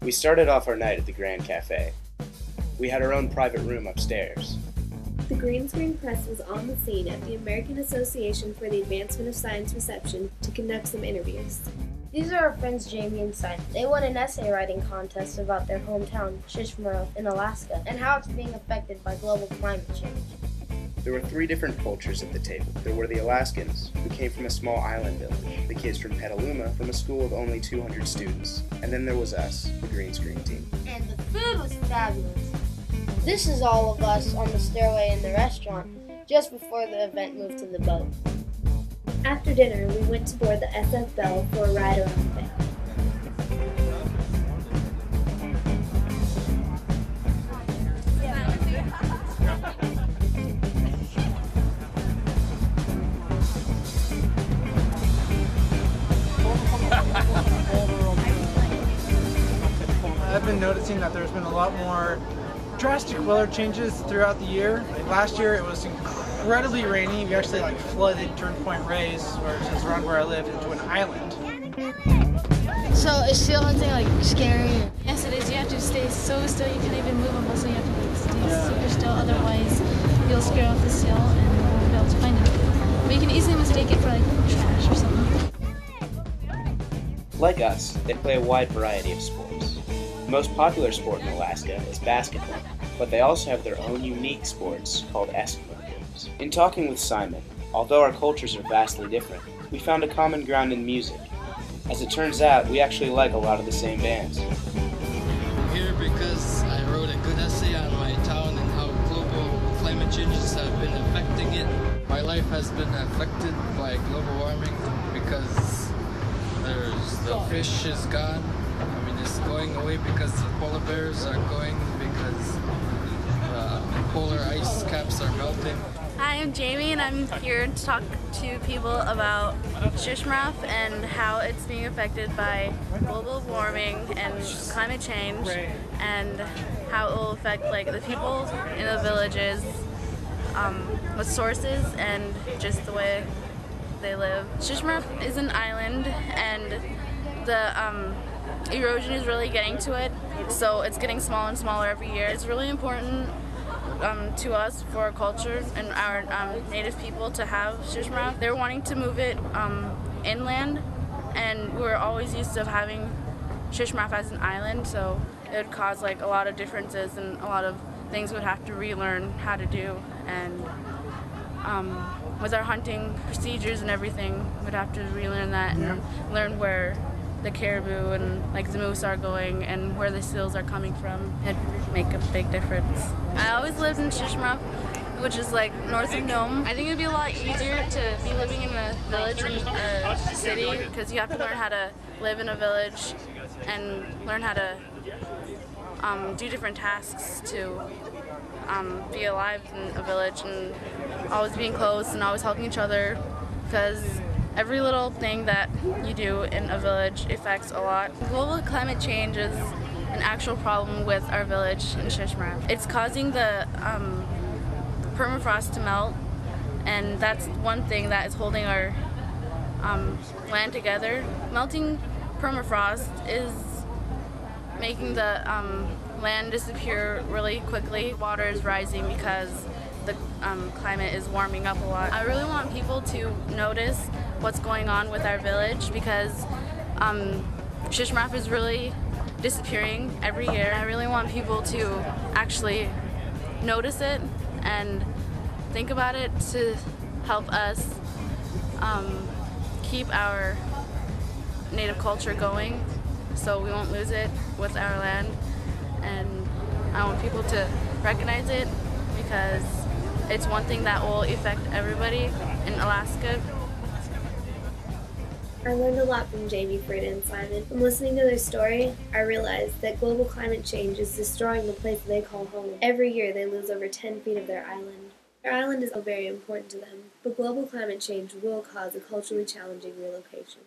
We started off our night at the Grand Cafe. We had our own private room upstairs. The green screen press was on the scene at the American Association for the Advancement of Science reception to conduct some interviews. These are our friends Jamie and Simon. They won an essay writing contest about their hometown, Shishmaref in Alaska, and how it's being affected by global climate change. There were 3 different cultures at the table. There were the Alaskans, who came from a small island village, the kids from Petaluma, from a school of only 200 students, and then there was us, the green screen team. And the food was fabulous. This is all of us on the stairway in the restaurant, just before the event moved to the boat. After dinner, we went to board the SF Bell for a ride around the bay. I've been noticing that there's been a lot more drastic weather changes throughout the year. Like last year it was incredibly rainy. We actually flooded Turn Point Rays, which is around where I live, into an island. So is seal hunting scary? Yes, it is. You have to stay so still you can't even move them. So you have to stay super still. Otherwise, you'll scare off the seal and you won't be able to find it. But you can easily mistake it for trash or something. Like us, they play a wide variety of sports. The most popular sport in Alaska is basketball, but they also have their own unique sports called Eskimo games. In talking with Simon, although our cultures are vastly different, we found a common ground in music. As it turns out, we actually like a lot of the same bands. I'm here because I wrote a good essay on my town and how global climate changes have been affecting it. My life has been affected by global warming because the fish is gone. I mean, it's going away because the polar bears are going because polar ice caps are melting. Hi, I'm Jamie, and I'm here to talk to people about Shishmaref and how it's being affected by global warming and climate change, and how it will affect the people in the villages with sources and just the way they live. Shishmaref is an island, and the erosion is really getting to it, so it's getting smaller and smaller every year. It's really important to us, for our culture and our native people, to have Shishmaref. They're wanting to move it inland, and we're always used to having Shishmaref as an island, so it would cause a lot of differences and a lot of things we'd have to relearn how to do. And with our hunting procedures and everything, we'd have to relearn that and learn where the caribou and the moose are going and where the seals are coming from. It'd make a big difference. I always lived in Shishmaref, which is north of Nome. I think it'd be a lot easier to be living in a village in a city, because you have to learn how to live in a village and learn how to do different tasks to be alive in a village, and always being close and always helping each other, because every little thing that you do in a village affects a lot. Global climate change is an actual problem with our village in Shishmaref. It's causing the permafrost to melt, and that's one thing that is holding our land together. Melting permafrost is making the land disappear really quickly. Water is rising because the climate is warming up a lot. I really want people to notice what's going on with our village, because Shishmaref is really disappearing every year. I really want people to actually notice it and think about it to help us keep our native culture going, so we won't lose it with our land. And I want people to recognize it, because it's one thing that will affect everybody in Alaska. I learned a lot from Jamie, Frida, and Simon. From listening to their story, I realized that global climate change is destroying the place they call home. Every year they lose over 10 feet of their island. Their island is very important to them, but global climate change will cause a culturally challenging relocation.